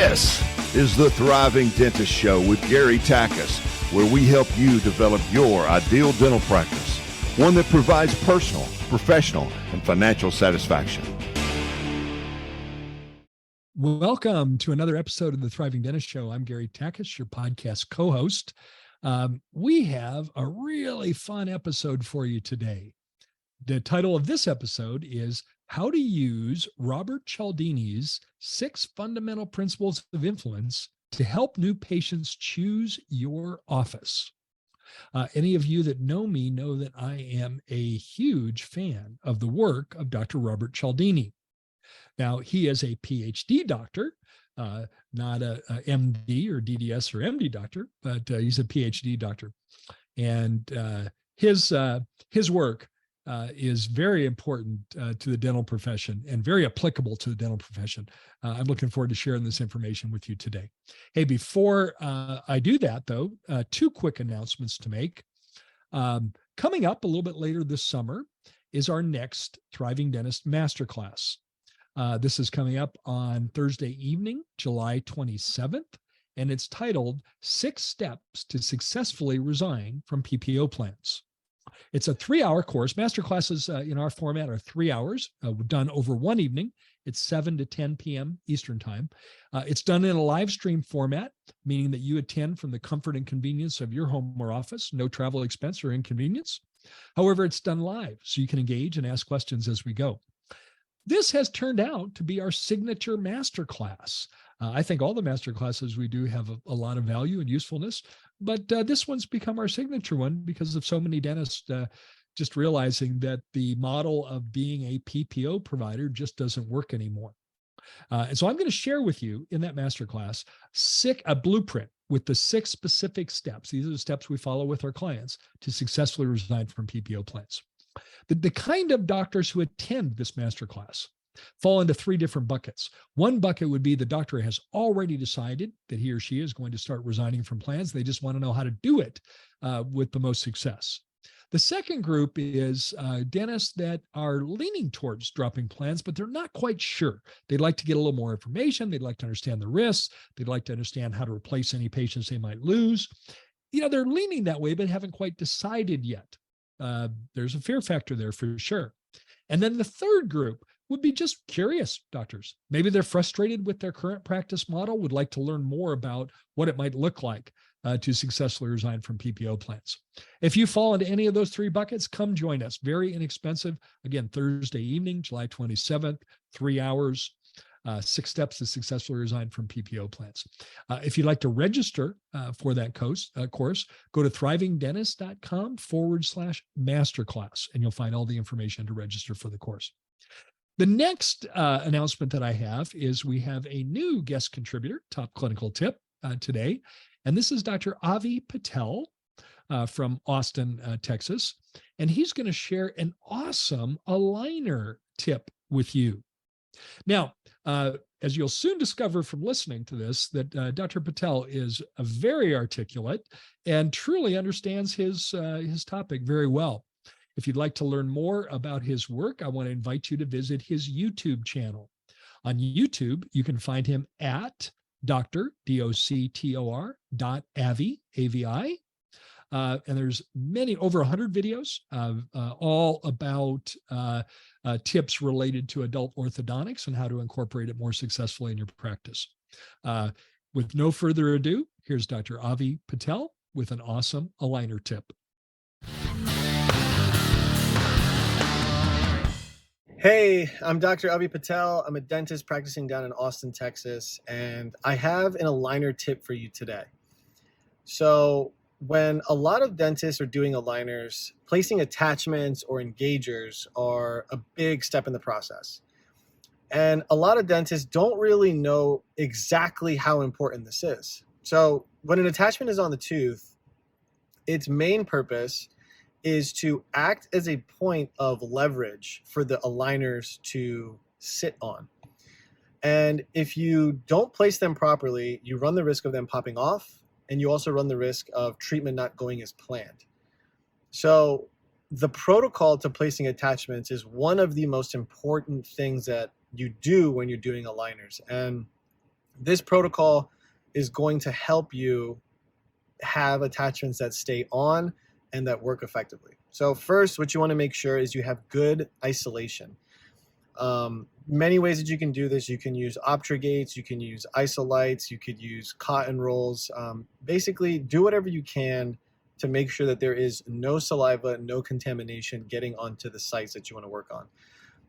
This is the Thriving Dentist Show with Gary Takis, where we help you develop your ideal dental practice, one that provides personal, professional, and financial satisfaction. Welcome to another episode of the Thriving Dentist Show. I'm Gary Takis, your podcast co-host. We have a really fun episode for you today. The title of this episode is How to Use Robert Cialdini's 6 Fundamental Principles of Influence to Help New Patients Choose Your Office. Any of you that know me know that I am a huge fan of the work of Dr. Robert Cialdini. Now, he is a PhD doctor, not a MD or DDS or MD doctor, but he's a PhD doctor. And his work is very important to the dental profession and very applicable to the dental profession. I'm looking forward to sharing this information with you today. Hey, before I do that, though, 2 quick announcements to make. Coming up a little bit later this summer is our next Thriving Dentist Masterclass. This is coming up on Thursday evening, July 27th, and it's titled 6 Steps to Successfully Resign from PPO Plans. It's a 3-hour course. Masterclasses in our format are 3 hours, done over one evening. It's 7 to 10 p.m. Eastern Time. It's done in a live stream format, meaning that you attend from the comfort and convenience of your home or office, no travel expense or inconvenience. However, it's done live, so you can engage and ask questions as we go. This has turned out to be our signature masterclass. I think all the masterclasses we do have a lot of value and usefulness, but this one's become our signature one because of so many dentists just realizing that the model of being a PPO provider just doesn't work anymore. And so I'm going to share with you in that masterclass a blueprint with the 6 specific steps. These are the steps we follow with our clients to successfully resign from PPO plans. The kind of doctors who attend this masterclass fall into 3 different buckets. One bucket would be the doctor has already decided that he or she is going to start resigning from plans. They just want to know how to do it with the most success. The second group is dentists that are leaning towards dropping plans, but they're not quite sure. They'd like to get a little more information. They'd like to understand the risks. They'd like to understand how to replace any patients they might lose. You know, they're leaning that way, but haven't quite decided yet. There's a fear factor there for sure. And then the third group would be just curious doctors. Maybe they're frustrated with their current practice model, would like to learn more about what it might look like to successfully resign from PPO plans. If you fall into any of those 3 buckets, come join us. Very inexpensive. Again, Thursday evening, July 27th, 3 hours. 6 steps to successfully resign from PPO plans. If you'd like to register for that course, go to thrivingdentist.com/masterclass, and you'll find all the information to register for the course. The next announcement that I have is we have a new guest contributor, top clinical tip today, and this is Dr. Avi Patel from Austin, Texas, and he's going to share an awesome aligner tip with you. Now, as you'll soon discover from listening to this, that Dr. Patel is a very articulate and truly understands his topic very well. If you'd like to learn more about his work, I want to invite you to visit his YouTube channel. On YouTube, you can find him at Dr. Avi, A-V-I. And there's over 100 videos all about tips related to adult orthodontics and how to incorporate it more successfully in your practice. With no further ado, here's Dr. Avi Patel with an awesome aligner tip. Hey, I'm Dr. Avi Patel. I'm a dentist practicing down in Austin, Texas, and I have an aligner tip for you today. So when a lot of dentists are doing aligners, placing attachments or engagers are a big step in the process. And a lot of dentists don't really know exactly how important this is. So when an attachment is on the tooth, its main purpose is to act as a point of leverage for the aligners to sit on. And if you don't place them properly, you run the risk of them popping off, and you also run the risk of treatment not going as planned. So the protocol to placing attachments is one of the most important things that you do when you're doing aligners. And This protocol is going to help you have attachments that stay on and that work effectively. So first, what you want to make sure is you have good isolation. Many ways that you can do this. You can use Optrogates, you can use isolites, you could use cotton rolls. Basically, do whatever you can to make sure that there is no saliva, no contamination getting onto the sites that you want to work on.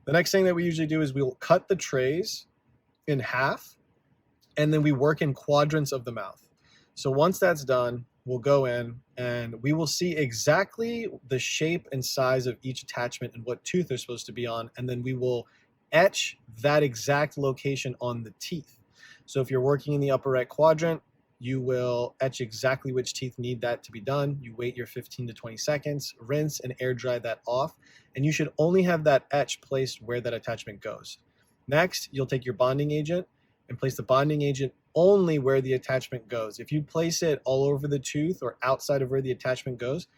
The next thing that we usually do is we'll cut the trays in half, and then we work in quadrants of the mouth. So once that's done, we'll go in and we will see exactly the shape and size of each attachment and what tooth they're supposed to be on. And then we will etch that exact location on the teeth. So if you're working in the upper right quadrant, you will etch exactly which teeth need that to be done. You wait your 15 to 20 seconds, rinse and air dry that off. And you should only have that etch placed where that attachment goes. Next, you'll take your bonding agent and place the bonding agent only where the attachment goes. If you place it all over the tooth or outside of where the attachment goes,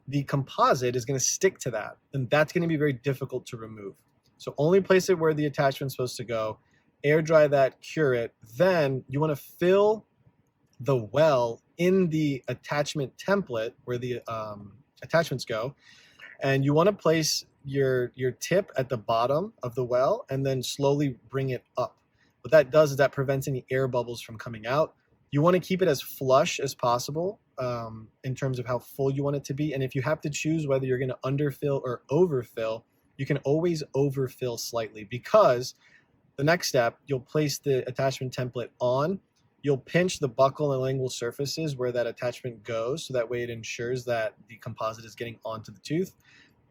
the composite is going to stick to that, and that's going to be very difficult to remove. So only place it where the attachment's supposed to go, air dry that, cure it. Then you want to fill the well in the attachment template where the attachments go, and you want to place your tip at the bottom of the well and then slowly bring it up. What that does is that prevents any air bubbles from coming out. You want to keep it as flush as possible in terms of how full you want it to be. And if you have to choose whether you're going to underfill or overfill, you can always overfill slightly, because the next step, you'll place the attachment template on, you'll pinch the buccal and lingual surfaces where that attachment goes, so that way it ensures that the composite is getting onto the tooth.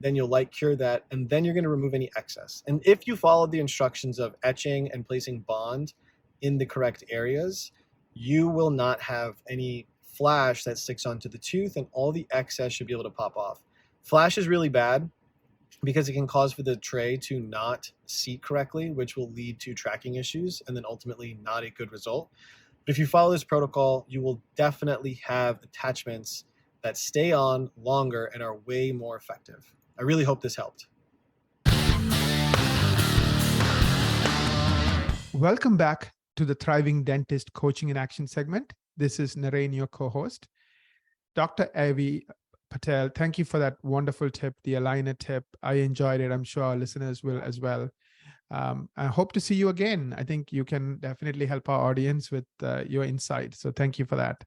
Then you'll light cure that, and then you're going to remove any excess. And if you follow the instructions of etching and placing bond in the correct areas, you will not have any flash that sticks onto the tooth, and all the excess should be able to pop off. Flash is really bad because it can cause for the tray to not seat correctly, which will lead to tracking issues and then ultimately not a good result. But if you follow this protocol, you will definitely have attachments that stay on longer and are way more effective. I really hope this helped. Welcome back to the Thriving Dentist Coaching in Action segment. This is Narain, your co-host. Dr. Avi Patel, thank you for that wonderful tip, the aligner tip. I enjoyed it. I'm sure our listeners will as well. I hope to see you again. I think you can definitely help our audience with your insight. So thank you for that.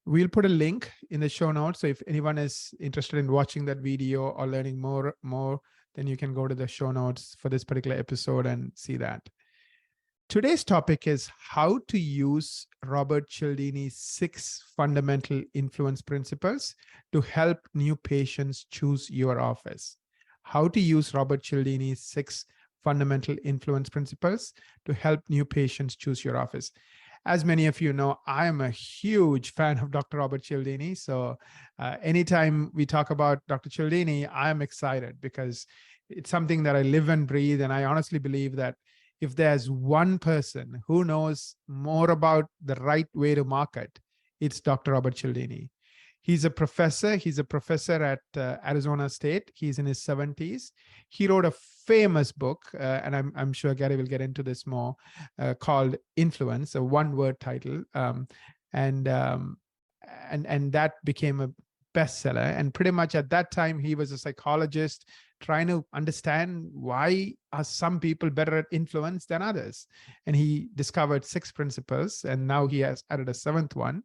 We'll put a link in the show notes. So if anyone is interested in watching that video or learning more, then you can go to the show notes for this particular episode and see that. Today's topic is how to use Robert Cialdini's 6 fundamental influence principles to help new patients choose your office. How to use Robert Cialdini's 6 fundamental influence principles to help new patients choose your office. As many of you know, I am a huge fan of Dr. Robert Cialdini. So anytime we talk about Dr. Cialdini, I am excited because it's something that I live and breathe. And I honestly believe that if there's one person who knows more about the right way to market, it's Dr. Robert Cialdini. He's a professor. He's a professor at Arizona State. He's in his 70s. He wrote a famous book, and I'm sure Gary will get into this more, called Influence, a one-word title, and that became a bestseller. And pretty much at that time, he was a psychologist trying to understand why are some people better at influence than others. And he discovered 6 principles, and now he has added a 7th one.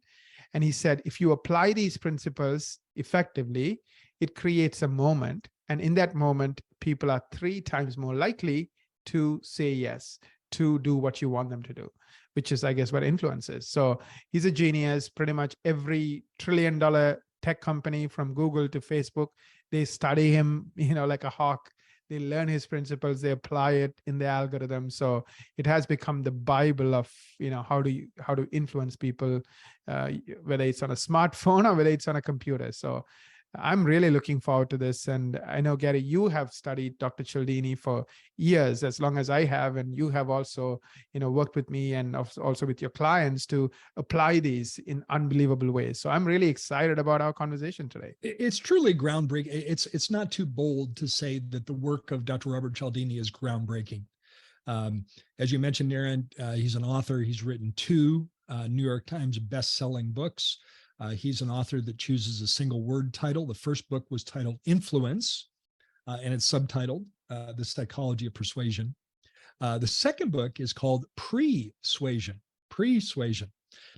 And he said, if you apply these principles effectively, it creates a moment. And in that moment, people are 3 times more likely to say yes, to do what you want them to do, which is, I guess, what influence is. So he's a genius. Pretty much every trillion-dollar tech company from Google to Facebook, they study him, like a hawk. They learn his principles, they apply it in the algorithm. So it has become the Bible of, how to influence people, whether it's on a smartphone or whether it's on a computer. So I'm really looking forward to this. And I know, Gary, you have studied Dr. Cialdini for years, as long as I have, and you have also, worked with me and also with your clients to apply these in unbelievable ways. So I'm really excited about our conversation today. It's truly groundbreaking. It's not too bold to say that the work of Dr. Robert Cialdini is groundbreaking. As you mentioned, Aaron, he's an author. He's written 2 New York Times best-selling books. He's an author that chooses a single word title. The first book was titled Influence, and it's subtitled The Psychology of Persuasion. The second book is called Pre-Suasion. Pre-Suasion.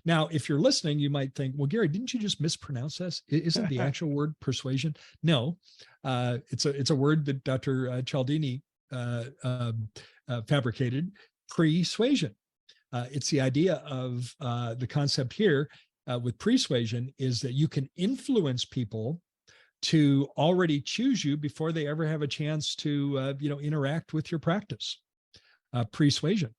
Now, if you're listening, you might think, well, Gary, didn't you just mispronounce this? Isn't the actual word persuasion? No, it's a word that Dr. Cialdini fabricated, persuasion. It's the idea of the concept here with persuasion is that you can influence people to already choose you before they ever have a chance to interact with your practice. Persuasion.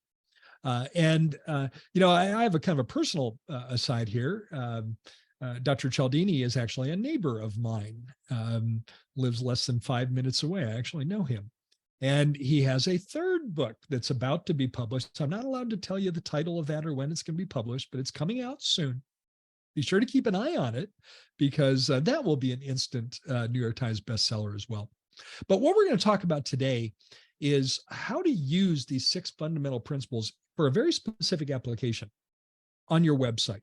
I have a kind of a personal aside here. Dr. Cialdini is actually a neighbor of mine, lives less than 5 minutes away. I actually know him. And he has a third book that's about to be published. So I'm not allowed to tell you the title of that or when it's going to be published, but it's coming out soon. Be sure to keep an eye on it because that will be an instant New York Times bestseller as well. But what we're going to talk about today is how to use these 6 fundamental principles for a very specific application on your website.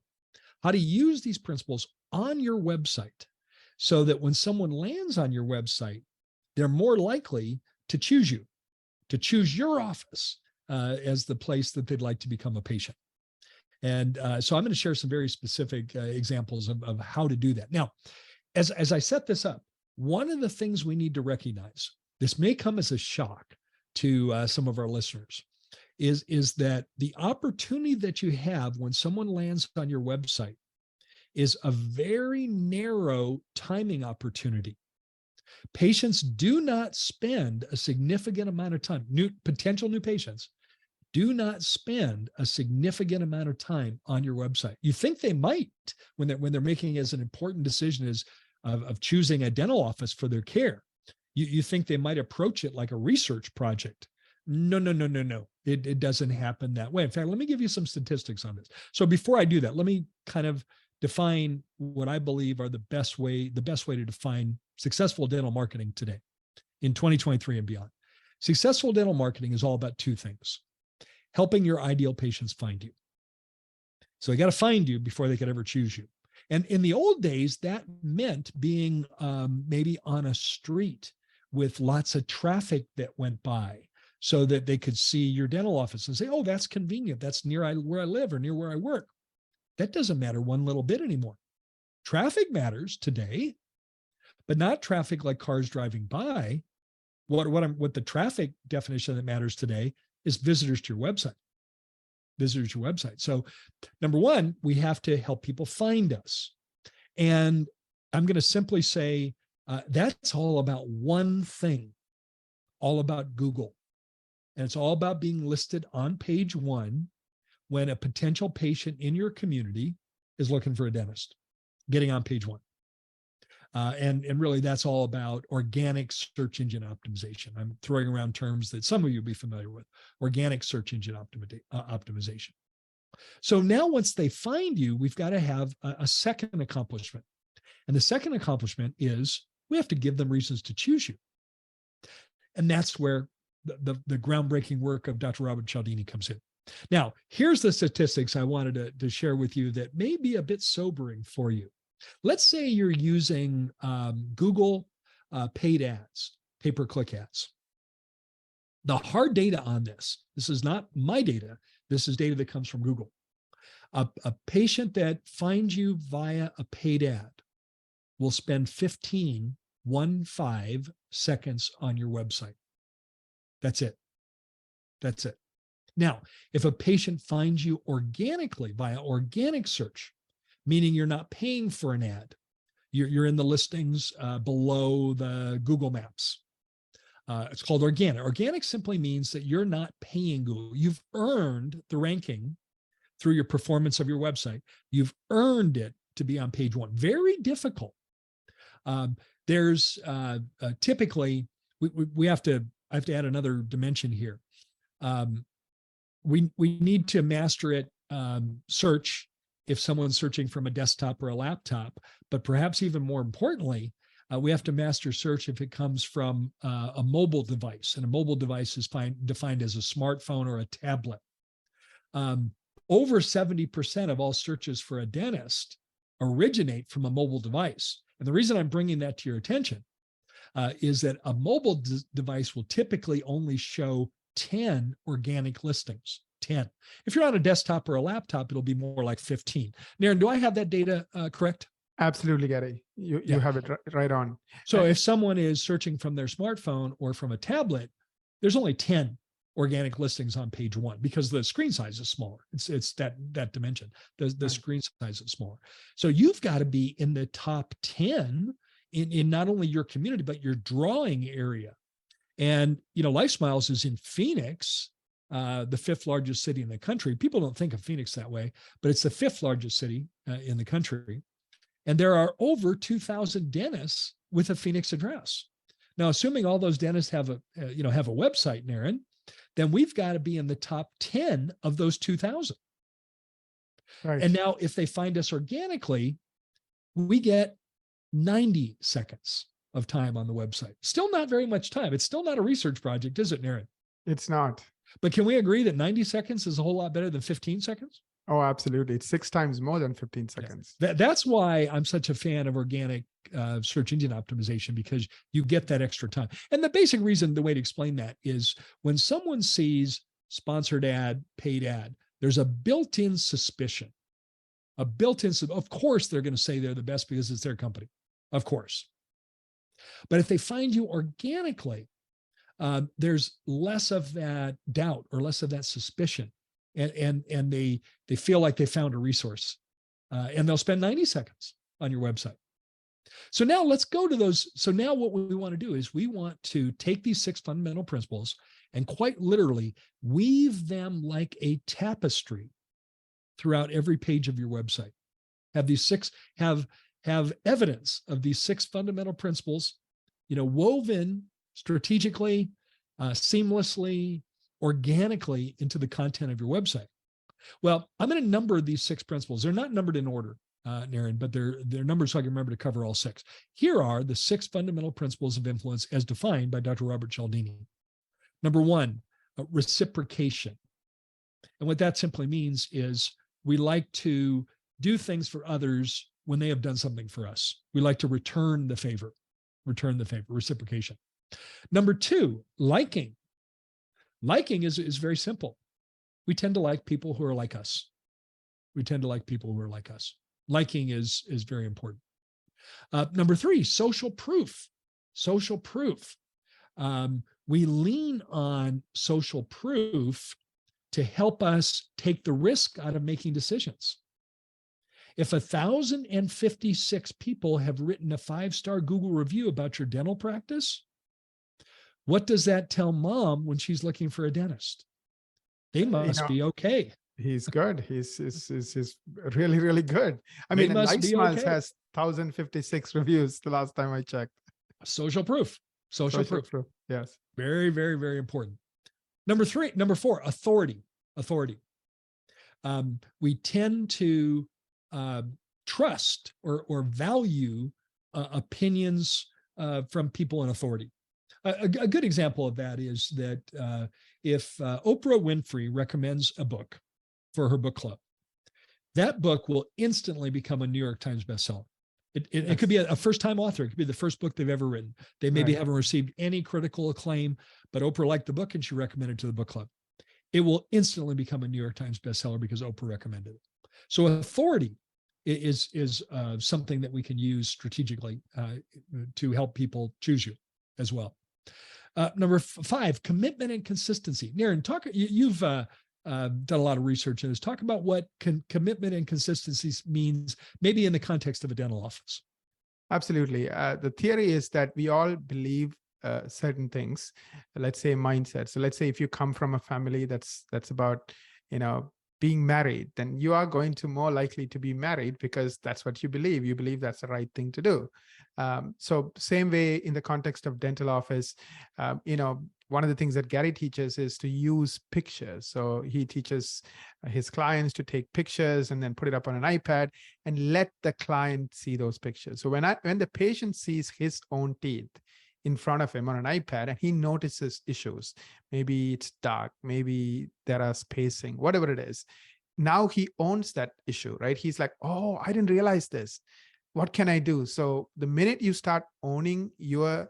How to use these principles on your website so that when someone lands on your website, they're more likely to choose you, to choose your office as the place that they'd like to become a patient. And so I'm going to share some very specific examples of how to do that. Now, as I set this up, one of the things we need to recognize, this may come as a shock to some of our listeners, is that the opportunity that you have when someone lands on your website is a very narrow timing opportunity. Patients do not spend a significant amount of time, potential new patients do not spend a significant amount of time on your website. You think they might when they're making as an important decision as of choosing a dental office for their care. You think they might approach it like a research project. No. It doesn't happen that way. In fact, let me give you some statistics on this. So before I do that, let me kind of define what I believe are the best way to define successful dental marketing today in 2023 and beyond. Successful dental marketing is all about 2 things: helping your ideal patients find you. So they got to find you before they could ever choose you. And in the old days, that meant being maybe on a street with lots of traffic that went by so that they could see your dental office and say, oh, that's convenient. That's near where I live or near where I work. That doesn't matter one little bit anymore. Traffic matters today, but not traffic like cars driving by. What the traffic definition that matters today is visitors to your website. Visitors to your website. So number one, we have to help people find us. And I'm going to simply say that's all about one thing, all about Google. And it's all about being listed on page 1 when a potential patient in your community is looking for a dentist, getting on page 1. And really, that's all about organic search engine optimization. I'm throwing around terms that some of you will be familiar with, organic search engine optimization. So now once they find you, we've got to have a second accomplishment. And the second accomplishment is we have to give them reasons to choose you. And that's where the groundbreaking work of Dr. Robert Cialdini comes in. Now, here's the statistics I wanted to share with you that may be a bit sobering for you. Let's say you're using Google paid ads, pay-per-click ads. The hard data on this is not my data. This is data that comes from Google. A patient that finds you via a paid ad will spend 15 seconds on your website. That's it. That's it. Now, if a patient finds you organically via organic search, meaning you're not paying for an ad, you're in the listings below the Google Maps. It's called organic. Organic simply means that you're not paying Google. You've earned the ranking through your performance of your website. You've earned it to be on page 1. Very difficult. There's typically, I have to add another dimension here. We need to master it, search if someone's searching from a desktop or a laptop, but perhaps even more importantly, We have to master search if it comes from a mobile device, and a mobile device is defined as a smartphone or a tablet. Over 70% of all searches for a dentist originate from a mobile device. And the reason I'm bringing that to your attention is that a mobile device will typically only show 10 organic listings. 10. If you're on a desktop or a laptop, it'll be more like 15. Naren, do I have that data correct? Absolutely, Gary. You have it right on. So if someone is searching from their smartphone or from a tablet, there's only 10 organic listings on page one because the screen size is smaller. It's that dimension. The screen size is smaller. So you've got to be in the top 10 in not only your community, but your drawing area. And, Life Smiles is in Phoenix, the fifth largest city in the country. People don't think of Phoenix that way, but it's the fifth largest city in the country. And there are over 2,000 dentists with a Phoenix address. Now, assuming all those dentists have a website, Naren, then we've got to be in the top 10 of those 2,000. Right. And now if they find us organically, we get 90 seconds of time on the website. Still not very much time. It's still not a research project, is it, Naren? It's not. But can we agree that 90 seconds is a whole lot better than 15 seconds? Oh, absolutely. It's 6 times more than 15 seconds. Yeah. That's why I'm such a fan of organic search engine optimization, because you get that extra time. And the basic reason, the way to explain that is when someone sees sponsored ad, paid ad, there's a built-in suspicion, of course, they're going to say they're the best because it's their company, of course. But if they find you organically, there's less of that doubt or less of that suspicion. And they feel like they found a resource, and they'll spend 90 seconds on your website. So now let's go to those. So now what we want to do is we want to take these 6 fundamental principles and quite literally weave them like a tapestry throughout every page of your website. Have these 6, have evidence of these 6 fundamental principles, woven strategically, seamlessly, organically into the content of your website. Well, I'm going to number these 6 principles. They're not numbered in order, Naren, but they're numbered so I can remember to cover all 6. Here are the 6 fundamental principles of influence as defined by Dr. Robert Cialdini. Number 1, reciprocation. And what that simply means is we like to do things for others when they have done something for us. We like to return the favor, reciprocation. Number 2, liking. Liking is very simple. We tend to like people who are like us. Liking is very important. Number 3, social proof. We lean on social proof to help us take the risk out of making decisions. If 1,056 people have written a 5-star Google review about your dental practice, what does that tell mom when she's looking for a dentist? They must be okay. He's good. He's really, really good. I mean, Life Smiles has 1,056 reviews the last time I checked. Social proof. Yes. Very, very, very important. Number 4, authority. We tend to trust or value opinions from people in authority. A good example of that is that if Oprah Winfrey recommends a book for her book club, that book will instantly become a New York Times bestseller. It could be a first-time author. It could be the first book they've ever written. They maybe haven't received any critical acclaim, but Oprah liked the book and she recommended it to the book club. It will instantly become a New York Times bestseller because Oprah recommended it. So authority is something that we can use strategically to help people choose you as well. Number 5, commitment and consistency. Naren, you've done a lot of research in this. Talk about what commitment and consistency means, maybe in the context of a dental office. Absolutely. The theory is that we all believe certain things, let's say mindset. So let's say if you come from a family that's about, being married, then you are going to more likely to be married because that's what you believe. You believe that's the right thing to do. So same way in the context of dental office, one of the things that Gary teaches is to use pictures. So he teaches his clients to take pictures and then put it up on an iPad and let the client see those pictures. So when the patient sees his own teeth in front of him on an iPad and he notices issues, maybe it's dark, maybe there are spacing, whatever it is, now he owns that issue, right? He's like, oh, I didn't realize this. What can I do? So the minute you start owning your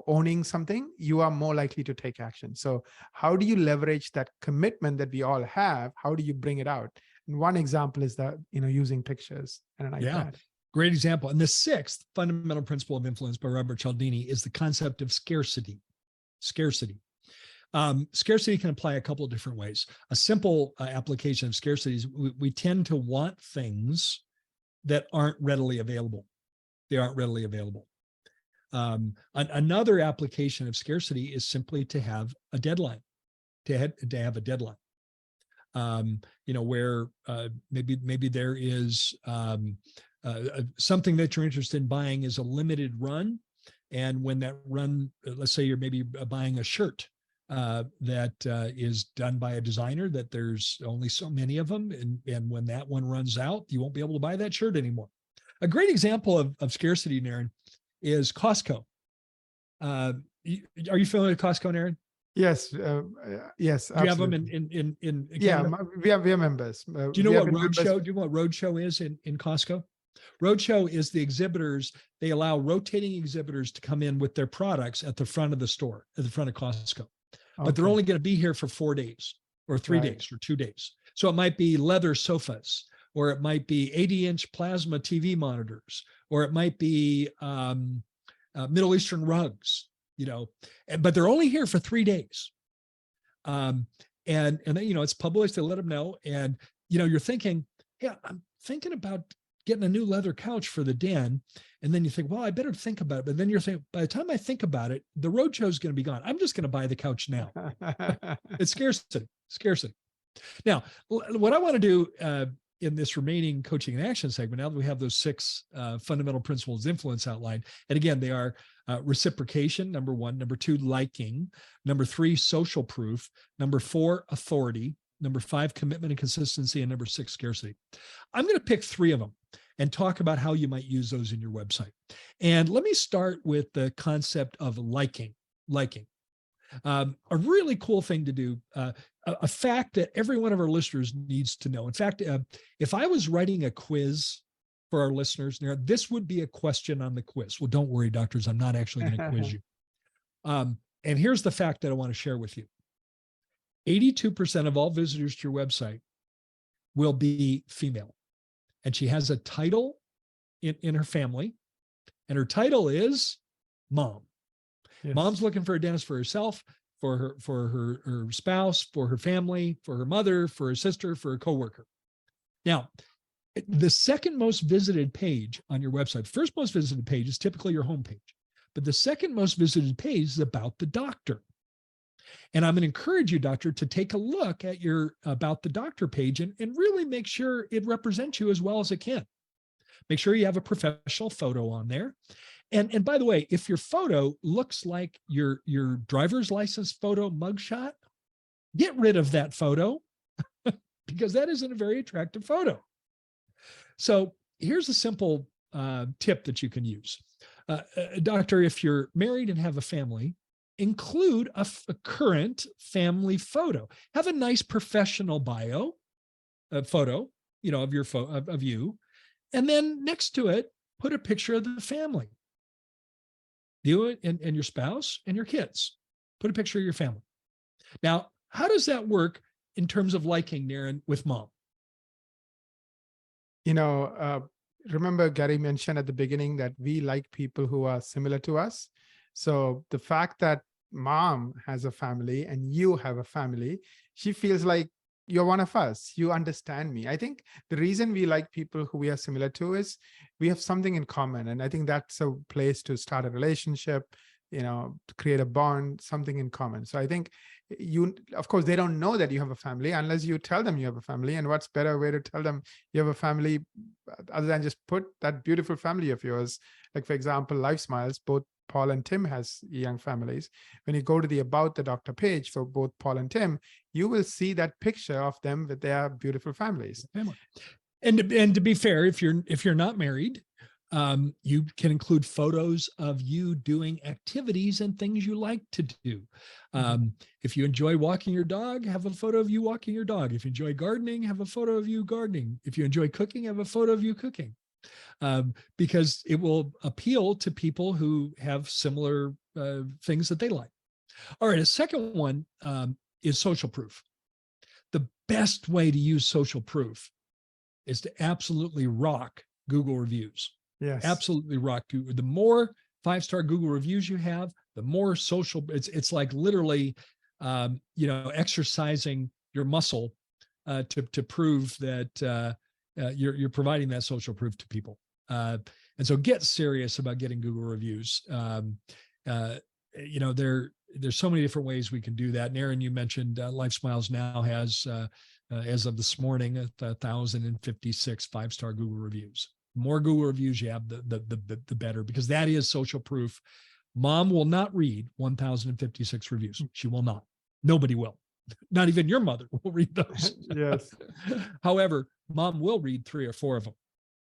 owning something, you are more likely to take action. So how do you leverage that commitment that we all have? How do you bring it out? And one example is that, using pictures and an iPad. Great example. And the sixth fundamental principle of influence by Robert Cialdini is the concept of scarcity. Scarcity can apply a couple of different ways. A simple application of scarcity is we tend to want things that aren't readily available. They aren't readily available. Another application of scarcity is simply to have a deadline, to have a deadline. Where maybe there is something that you're interested in buying is a limited run. And when that run, let's say you're maybe buying a shirt that is done by a designer, that there's only so many of them. And when that one runs out, you won't be able to buy that shirt anymore. A great example of scarcity, Naren, is Costco. Are you familiar with Costco, Naren? Yes. Yes. Do you have them in Canada? We are members. Do you know what Roadshow? Do you know what Roadshow is in Costco? Roadshow is the exhibitors. They allow rotating exhibitors to come in with their products at the front of the store, at the front of Costco. But they're only going to be here for 4 days or 3 days or 2 days. So it might be leather sofas, or it might be 80-inch plasma TV monitors, or it might be Middle Eastern rugs, but they're only here for 3 days. And then, it's published, they let them know. And, you're thinking, yeah, I'm thinking about getting a new leather couch for the den. And then you think, well, I better think about it. But then you're thinking, by the time I think about it, the roadshow is going to be gone. I'm just going to buy the couch now. It's scarcity. Now, what I want to do in this remaining coaching and action segment, now that we have those 6 fundamental principles of influence outlined, and again, they are reciprocation, number 1, number 2, liking, number 3, social proof, number 4, authority, number 5, commitment and consistency, and number 6, scarcity. I'm going to pick 3 of them and talk about how you might use those in your website. And let me start with the concept of liking. A really cool thing to do, a fact that every one of our listeners needs to know. In fact, if I was writing a quiz for our listeners, this would be a question on the quiz. Well, don't worry, doctors, I'm not actually going to quiz you. And here's the fact that I want to share with you. 82% of all visitors to your website will be female. And she has a title in her family, and her title is mom. Yes. Mom's looking for a dentist for herself, for her spouse, for her family, for her mother, for her sister, for her coworker. Now, the second most visited page on your website, first most visited page is typically your homepage, but the second most visited page is about the doctor. And I'm going to encourage you, doctor, to take a look at your About the Doctor page and really make sure it represents you as well as it can. Make sure you have a professional photo on there. And by the way, if your photo looks like your driver's license photo mugshot, get rid of that photo because that isn't a very attractive photo. So here's a simple tip that you can use. Doctor, if you're married and have a family, include a current family photo. Have a nice professional bio photo, of you, and then next to it, put a picture of the family. You and your spouse and your kids. Put a picture of your family. Now, how does that work in terms of liking, Naren, with mom? Remember Gary mentioned at the beginning that we like people who are similar to us. So the fact that mom has a family and you have a family, she feels like you're one of us. You understand me. I think the reason we like people who we are similar to is we have something in common. And I think that's a place to start a relationship, to create a bond, something in common. So I think of course, they don't know that you have a family unless you tell them you have a family. And what's better way to tell them you have a family other than just put that beautiful family of yours? Like, for example, Life Smiles, both Paul and Tim has young families. When you go to the About the Doctor page for both Paul and Tim, you will see that picture of them with their beautiful families. And to be fair, if you're not married, you can include photos of you doing activities and things you like to do. If you enjoy walking your dog, have a photo of you walking your dog. If you enjoy gardening, have a photo of you gardening. If you enjoy cooking, have a photo of you cooking. Because it will appeal to people who have similar things that they like. All right, a second one is social proof. The best way to use social proof is to absolutely rock Google reviews. Yes. Absolutely rock. The more 5-star Google reviews you have, the more social. It's like literally, exercising your muscle to prove that you're providing that social proof to people. And so get serious about getting Google reviews. There's so many different ways we can do that. And Aaron, you mentioned Life Smiles now has, as of this morning, 1,056 5-star Google reviews. The more Google reviews you have, the better, because that is social proof. Mom will not read 1,056 reviews. She will not. Nobody will. Not even your mother will read those. Yes. However, mom will read 3 or 4 of them,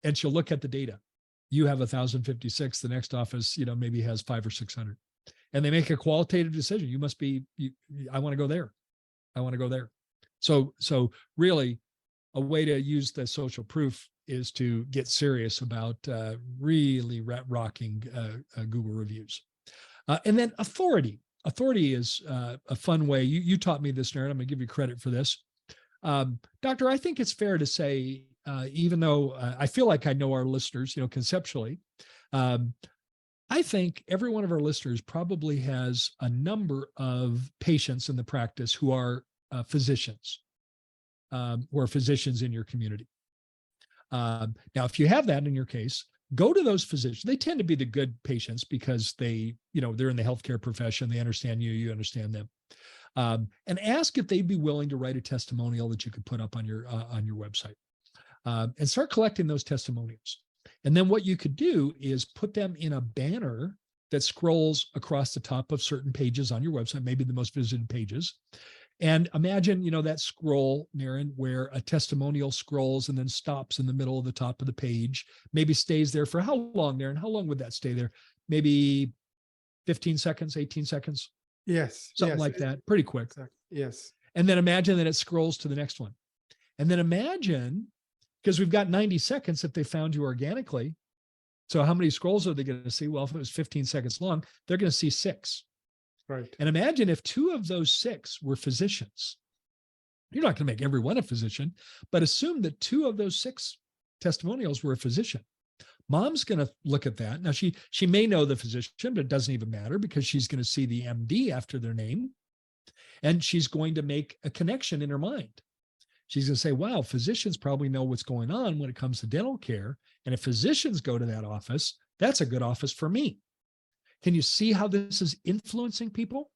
and she'll look at the data. You have 1,056. The next office, maybe has 500 or 600, and they make a qualitative decision. I want to go there. I want to go there. So really, a way to use the social proof is to get serious about really rocking Google reviews. And then authority. Authority is a fun way. You taught me this, Naren. I'm going to give you credit for this. Doctor, I think it's fair to say, even though I feel like I know our listeners, conceptually, I think every one of our listeners probably has a number of patients in the practice who are physicians in your community. Now, if you have that in your case, go to those physicians. They tend to be the good patients because they're in the healthcare profession. They understand you, you understand them. And ask if they'd be willing to write a testimonial that you could put up on your website, and start collecting those testimonials. And then what you could do is put them in a banner that scrolls across the top of certain pages on your website, maybe the most visited pages. And imagine, that scroll, Naren, where a testimonial scrolls and then stops in the middle of the top of the page, maybe stays there for how long, Naren? How long would that stay there? Maybe 15 seconds, 18 seconds? Yes. Something like that. Pretty quick. Exactly. Yes. And then imagine that it scrolls to the next one. And then imagine, because we've got 90 seconds if they found you organically. So how many scrolls are they going to see? Well, if it was 15 seconds long, they're going to see 6. Right. And imagine if 2 of those 6 were physicians. You're not going to make every one a physician, but assume that 2 of those 6 testimonials were a physician. Mom's going to look at that. Now, she may know the physician, but it doesn't even matter because she's going to see the MD after their name, and she's going to make a connection in her mind. She's going to say, wow, physicians probably know what's going on when it comes to dental care. And if physicians go to that office, that's a good office for me. Can you see how this is influencing people?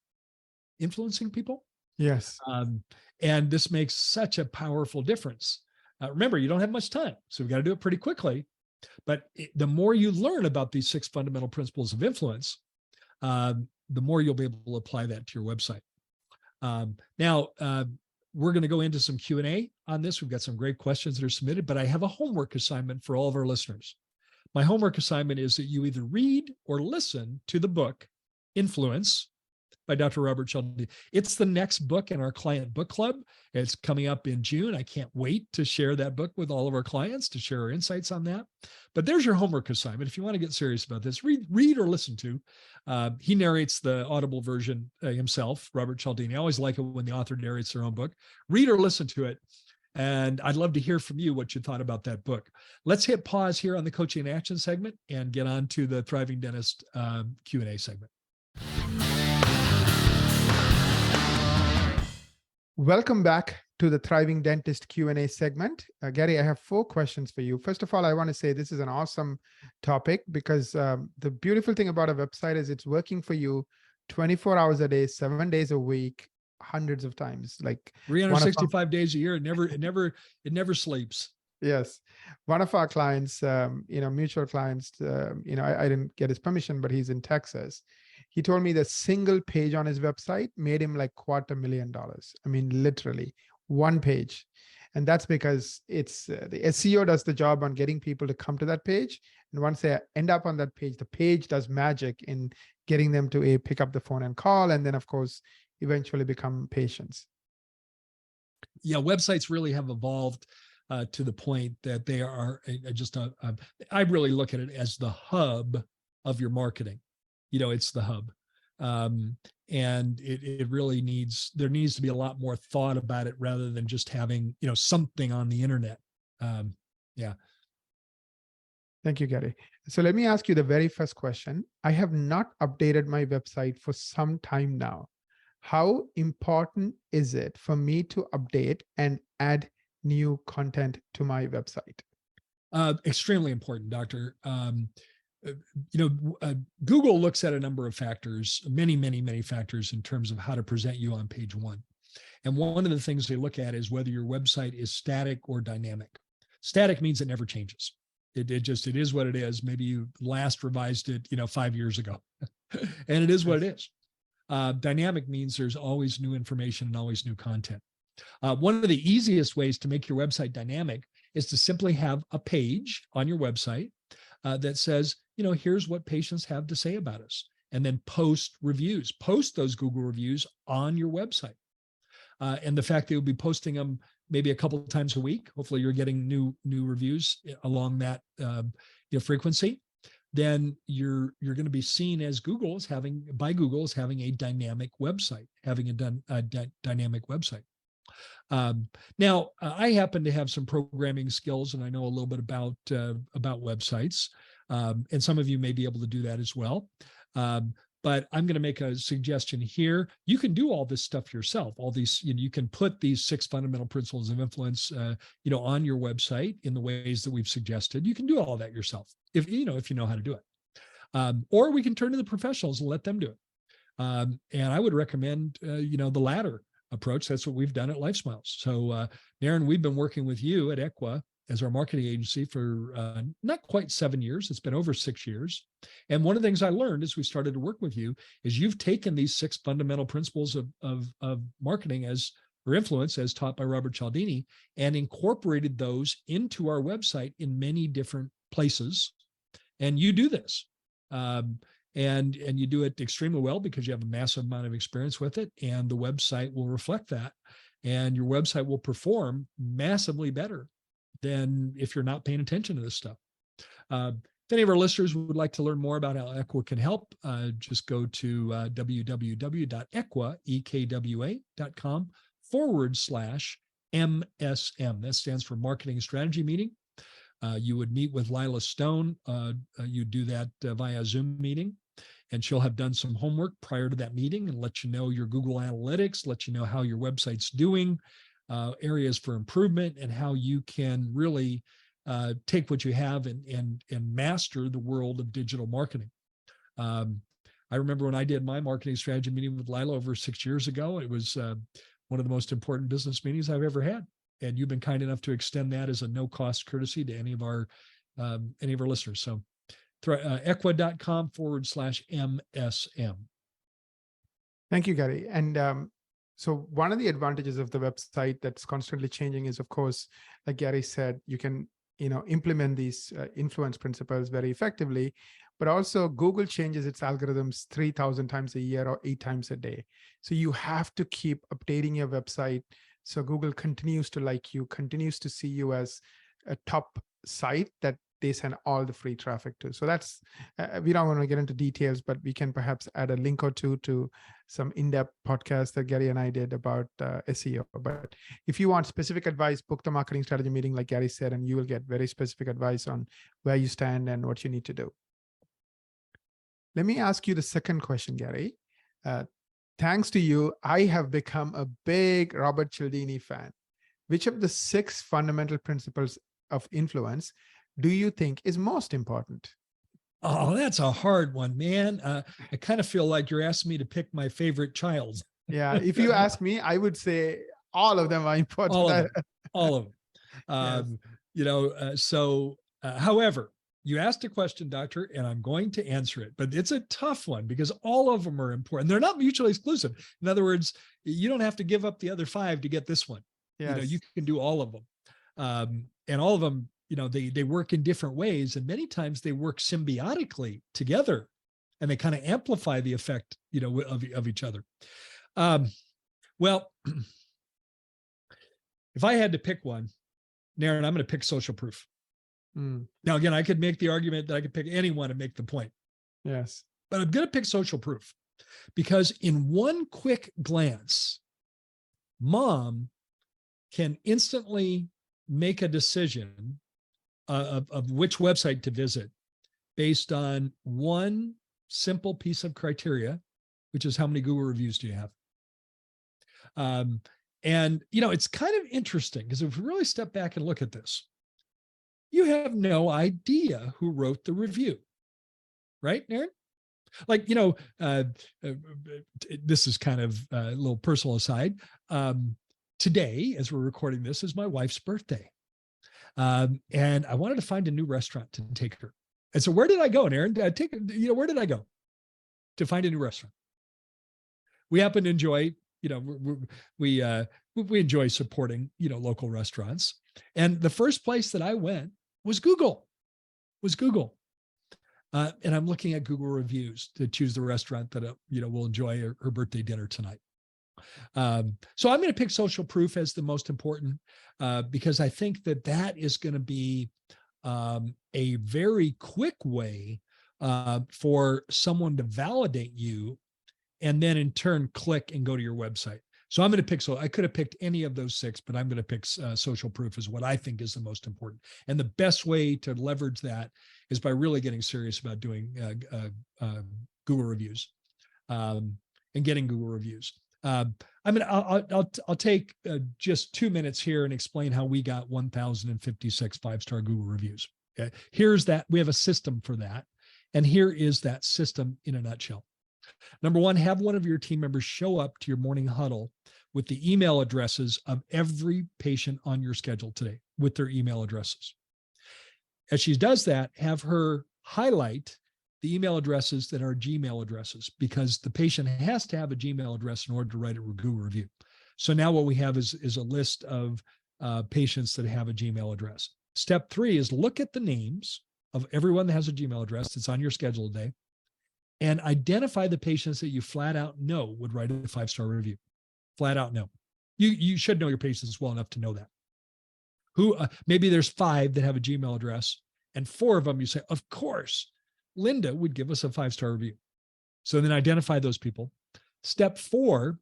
Yes. And this makes such a powerful difference. Remember, you don't have much time, so we've got to do it pretty quickly. But the more you learn about these 6 fundamental principles of influence, the more you'll be able to apply that to your website. Now, we're going to go into some Q&A on this. We've got some great questions that are submitted, but I have a homework assignment for all of our listeners. My homework assignment is that you either read or listen to the book Influence by Dr. Robert Cialdini. It's the next book in our client book club. It's coming up in June. I can't wait to share that book with all of our clients, to share our insights on that. But there's your homework assignment. If you want to get serious about this, read or listen to. He narrates the Audible version himself, Robert Cialdini. I always like it when the author narrates their own book. Read or listen to it. And I'd love to hear from you what you thought about that book. Let's hit pause here on the Coaching in Action segment and get on to the Thriving Dentist Q&A segment. Welcome back to the Thriving Dentist Q&A segment. Gary, I have 4 questions for you. First of all, I want to say this is an awesome topic because the beautiful thing about a website is it's working for you 24 hours a day, 7 days a week, hundreds of times. Like 365 days a year. It never sleeps. Yes. One of our clients, mutual clients, I didn't get his permission, but he's in Texas. He told me the single page on his website made him like $250,000. I mean, literally one page. And that's because it's the SEO does the job on getting people to come to that page. And once they end up on that page, the page does magic in getting them to pick up the phone and call. And then, of course, eventually become patients. Yeah, websites really have evolved to the point that they are I really look at it as the hub of your marketing. It's the hub. And it really there needs to be a lot more thought about it rather than just having, something on the internet. Yeah. Thank you, Gary. So let me ask you the very first question. I have not updated my website for some time now. How important is it for me to update and add new content to my website? Extremely important, Doctor. Google looks at a number of factors, many factors in terms of how to present you on page 1. And one of the things they look at is whether your website is static or dynamic. Static means it never changes. It is what it is. Maybe you last revised it, 5 years ago, and it is what it is. Dynamic means there's always new information and always new content. One of the easiest ways to make your website dynamic is to simply have a page on your website that says, here's what patients have to say about us, and then post reviews. Post those Google reviews on your website. And the fact that you'll be posting them maybe a couple of times a week, hopefully you're getting new reviews along that frequency, then you're going to be seen as Google as having a dynamic website, dynamic website. Now, I happen to have some programming skills, and I know a little bit about websites, and some of you may be able to do that as well. But I'm going to make a suggestion here. You can do all this stuff yourself. All these, you can put these 6 fundamental principles of influence, on your website in the ways that we've suggested. You can do all that yourself if you know how to do it. Or we can turn to the professionals and let them do it. And I would recommend, the latter approach. That's what we've done at LifeSmiles. So, Naren, we've been working with you at Equa as our marketing agency for not quite 7 years. It's been over 6 years. And one of the things I learned as we started to work with you is you've taken these 6 fundamental principles of marketing or influence as taught by Robert Cialdini and incorporated those into our website in many different places. And you do this. And you do it extremely well because you have a massive amount of experience with it, and the website will reflect that. And your website will perform massively better than if you're not paying attention to this stuff. If any of our listeners would like to learn more about how Equa can help, just go to www.equa.com/MSM. That stands for Marketing Strategy Meeting. You would meet with Lila Stone. You do that via Zoom meeting, and she'll have done some homework prior to that meeting and let you know your Google Analytics, let you know how your website's doing, areas for improvement, and how you can really take what you have and master the world of digital marketing. I remember when I did my marketing strategy meeting with Lila over 6 years ago, it was one of the most important business meetings I've ever had. And you've been kind enough to extend that as a no-cost courtesy to any of our listeners. So equa.com/MSM. Thank you, Gary. And so one of the advantages of the website that's constantly changing is, of course, like Gary said, you can implement these influence principles very effectively, but also Google changes its algorithms 3,000 times a year or 8 times a day. So you have to keep updating your website so Google continues to like you, continues to see you as a top site that they send all the free traffic to. So that's, we don't want to get into details, but we can perhaps add a link or two to some in-depth podcasts that Gary and I did about SEO. But if you want specific advice, book the marketing strategy meeting, like Gary said, and you will get very specific advice on where you stand and what you need to do. Let me ask you the second question, Gary. Thanks to you, I have become a big Robert Cialdini fan. which of the 6 fundamental principles of influence do you think is most important? Oh, that's a hard one, man. I kind of feel like you're asking me to pick my favorite child. Yeah, if you ask me, I would say all of them are important. All of them. All of them. Yes. However, you asked a question, doctor, and I'm going to answer it, but it's a tough one because all of them are important. They're not mutually exclusive. In other words, you don't have to give up the other 5 to get this one. Yes. You can do all of them. And all of them, they work in different ways. And many times they work symbiotically together and they kind of amplify the effect, of each other. Well, if I had to pick one, Naren, I'm going to pick social proof. Now, again, I could make the argument that I could pick anyone and make the point. Yes. But I'm going to pick social proof because in one quick glance, mom can instantly make a decision of which website to visit based on one simple piece of criteria, which is how many Google reviews do you have? And it's kind of interesting because if we really step back and look at this, you have no idea who wrote the review, right, Naren? Like, this is kind of a little personal aside. Today, as we're recording this, is my wife's birthday. And I wanted to find a new restaurant to take her. And so where did I go, Naren? Where did I go to find a new restaurant? We happen to enjoy, we enjoy supporting, local restaurants. And the first place that I went was Google. And I'm looking at Google reviews to choose the restaurant that, will enjoy her birthday dinner tonight. So I'm going to pick social proof as the most important because I think that is going to be a very quick way for someone to validate you and then in turn click and go to your website. So I'm going to pick, so I could have picked any of those 6, but I'm going to pick social proof is what I think is the most important. And the best way to leverage that is by really getting serious about doing Google reviews and getting Google reviews. I'll take just 2 minutes here and explain how we got 1,056 5-star Google reviews. Okay. We have a system for that. And here is that system in a nutshell. Number 1, have one of your team members show up to your morning huddle with the email addresses of every patient on your schedule today with their email addresses. As she does that, have her highlight the email addresses that are Gmail addresses because the patient has to have a Gmail address in order to write a Google review. So now what we have is a list of patients that have a Gmail address. Step 3 is look at the names of everyone that has a Gmail address that's on your schedule today and identify the patients that you flat out know would write a 5-star review. Flat out know. You should know your patients well enough to know that. Maybe there's 5 that have a Gmail address and 4 of them you say, of course, Linda would give us a 5-star review. So then identify those people. Step 4,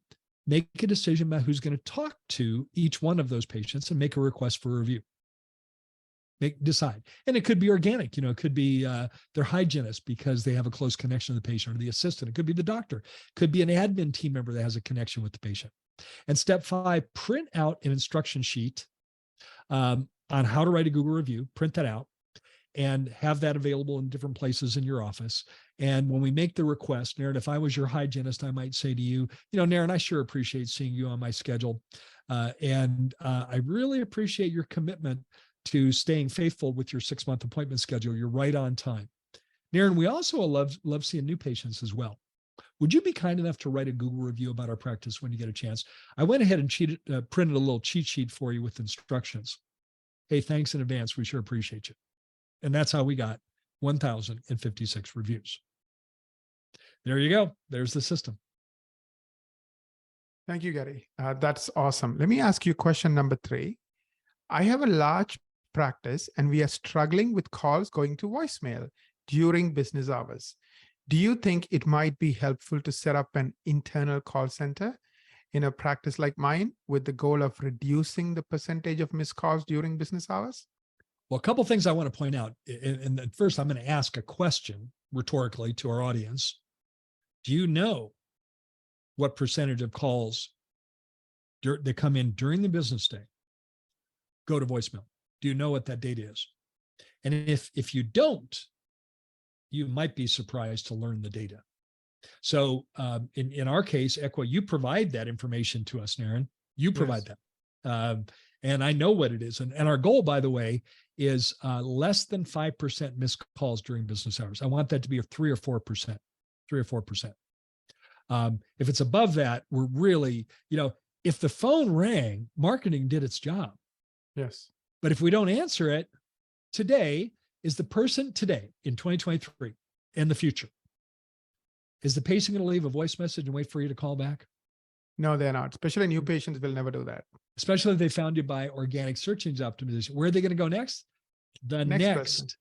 make a decision about who's going to talk to each one of those patients and make a request for a review. Decide. And it could be organic. It could be their hygienist because they have a close connection to the patient, or the assistant. It could be the doctor. It could be an admin team member that has a connection with the patient. And step 5, print out an instruction sheet on how to write a Google review. Print that out and have that available in different places in your office. And when we make the request, Naren, if I was your hygienist, I might say to you, Naren, I sure appreciate seeing you on my schedule. And I really appreciate your commitment to staying faithful with your 6-month appointment schedule. You're right on time. Naren, we also love seeing new patients as well. Would you be kind enough to write a Google review about our practice when you get a chance? I went ahead and printed a little cheat sheet for you with instructions. Hey, thanks in advance. We sure appreciate you. And that's how we got 1,056 reviews. There you go. There's the system. Thank you, Gary. That's awesome. Let me ask you question number 3. I have a large practice and we are struggling with calls going to voicemail during business hours. Do you think it might be helpful to set up an internal call center in a practice like mine with the goal of reducing the percentage of missed calls during business hours? Well, a couple of things I want to point out. And first, I'm going to ask a question rhetorically to our audience. Do you know what percentage of calls that come in during the business day go to voicemail? Do you know what that data is? And if you don't, you might be surprised to learn the data. So in our case, Equa, you provide that information to us, Naren. You provide that. And I know what it is. And our goal, by the way, is less than 5% missed calls during business hours. I want that to be 3 or 4%. 3 or 4%. If it's above that, we're really, if the phone rang, marketing did its job. Yes. But if we don't answer it, today is the person today in 2023 and the future. Is the patient going to leave a voice message and wait for you to call back? No, they're not. Especially new patients will never do that. Especially if they found you by organic search engine optimization. Where are they going to go next? The next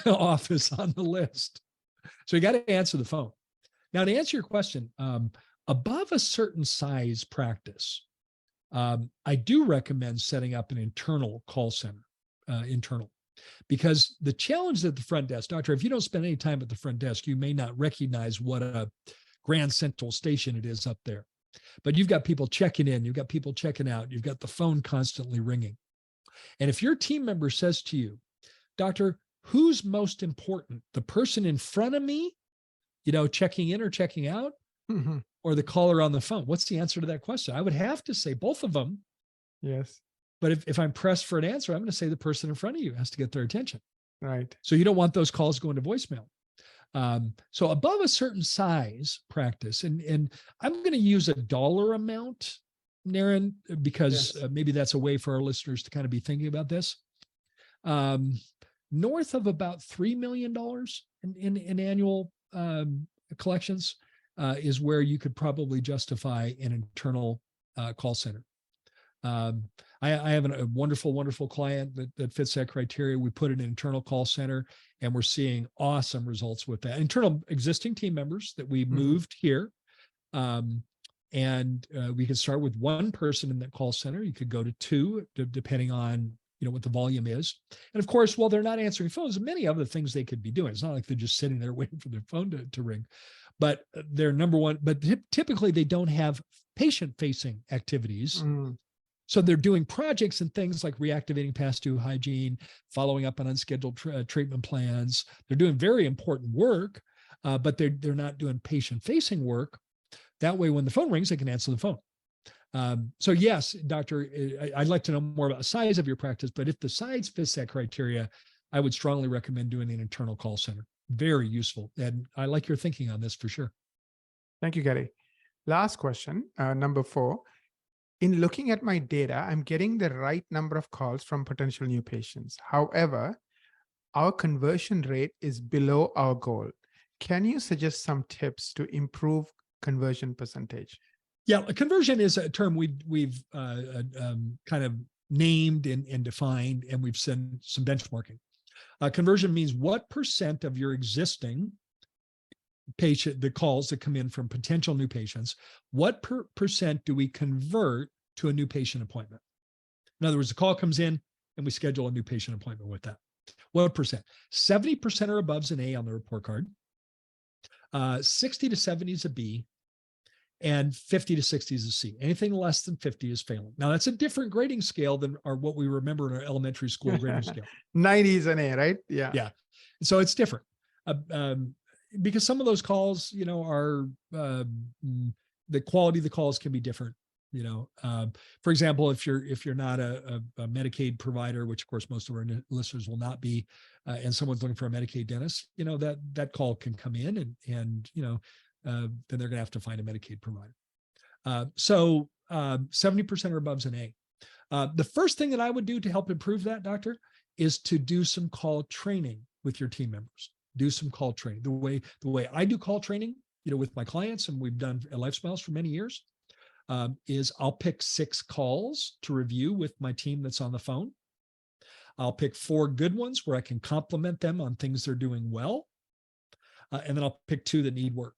office on the list. So you got to answer the phone. Now, to answer your question, above a certain size practice, I do recommend setting up an internal call center, because the challenge at the front desk, doctor, if you don't spend any time at the front desk, you may not recognize what a Grand Central Station it is up there. But you've got people checking in, you've got people checking out, you've got the phone constantly ringing. And if your team member says to you, doctor, who's most important? The person in front of me, checking in or checking out, or the caller on the phone? What's the answer to that question? I would have to say both of them. Yes. But if I'm pressed for an answer, I'm going to say the person in front of you has to get their attention. Right. So you don't want those calls going to voicemail. So above a certain size practice, and I'm going to use a dollar amount, Naren, because maybe that's a way for our listeners to kind of be thinking about this. North of about $3 million in annual collections is where you could probably justify an internal call center. I have a wonderful, wonderful client that fits that criteria. We put an internal call center, and we're seeing awesome results with that. Internal existing team members that we moved here. And we can start with one person in that call center. You could go to two, depending on what the volume is. And of course, while they're not answering phones, many other things they could be doing. It's not like they're just sitting there waiting for their phone to ring. But they're number one. But typically, they don't have patient-facing activities. So they're doing projects and things like reactivating past due hygiene, following up on unscheduled treatment plans. They're doing very important work, but they're not doing patient-facing work. That way, when the phone rings, they can answer the phone. So yes, doctor, I'd like to know more about the size of your practice, but if the size fits that criteria, I would strongly recommend doing an internal call center. Very useful. And I like your thinking on this for sure. Thank you, Gary. Last question, number 4. In looking at my data, I'm getting the right number of calls from potential new patients. However, our conversion rate is below our goal. Can you suggest some tips to improve conversion percentage? Yeah, conversion is a term we've kind of named and defined, and we've seen some benchmarking. Conversion means what percent of your existing patient, the calls that come in from potential new patients, what percent do we convert to a new patient appointment? In other words, the call comes in and we schedule a new patient appointment with that. What percent? 70% or above is an A on the report card. 60 to 70 is a B. And 50 to 60 is a C. Anything less than 50 is failing. Now, that's a different grading scale than what we remember in our elementary school grading scale. 90 is an A, right? Yeah. Yeah. So it's different. Because some of those calls, are the quality of the calls can be different. For example, if you're not a Medicaid provider, which of course most of our listeners will not be, and someone's looking for a Medicaid dentist, that call can come in and then they're going to have to find a Medicaid provider. So 70% or above is an A. The first thing that I would do to help improve that, doctor, is to do some call training with your team members. Do some call training. The way I do call training, with my clients, and we've done at LifeSmiles for many years, is I'll pick 6 calls to review with my team that's on the phone. I'll pick 4 good ones where I can compliment them on things they're doing well. And then I'll pick 2 that need work.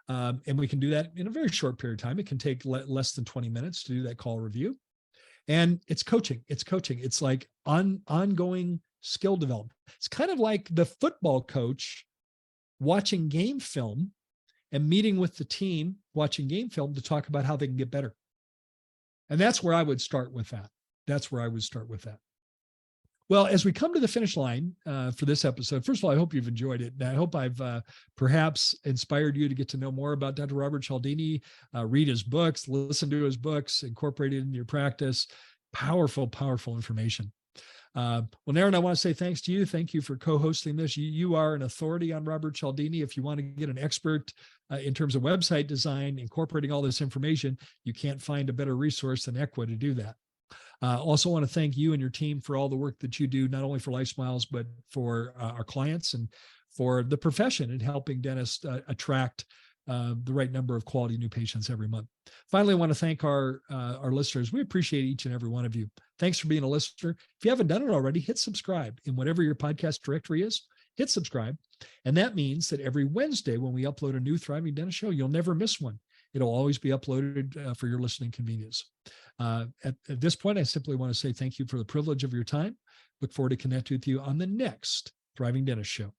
And we can do that in a very short period of time. It can take less than 20 minutes to do that call review. And it's coaching. It's like ongoing skill development. It's kind of like the football coach watching game film and meeting with the team, watching game film to talk about how they can get better. And that's where I would start with that. That's where I would start with that. Well, as we come to the finish line for this episode, first of all, I hope you've enjoyed it. And I hope I've perhaps inspired you to get to know more about Dr. Robert Cialdini, read his books, listen to his books, incorporate it in your practice. Powerful, powerful information. Well, Naren, I want to say thanks to you. Thank you for co-hosting this. You are an authority on Robert Cialdini. If you want to get an expert in terms of website design, incorporating all this information, you can't find a better resource than Equa to do that. Also want to thank you and your team for all the work that you do, not only for LifeSmiles, but for our clients and for the profession in helping dentists attract the right number of quality new patients every month. Finally, I want to thank our listeners. We appreciate each and every one of you. Thanks for being a listener. If you haven't done it already, hit subscribe in whatever your podcast directory is. Hit subscribe. And that means that every Wednesday when we upload a new Thriving Dentist show, you'll never miss one. It'll always be uploaded for your listening convenience. At this point, I simply want to say thank you for the privilege of your time. Look forward to connecting with you on the next Thriving Dentist Show.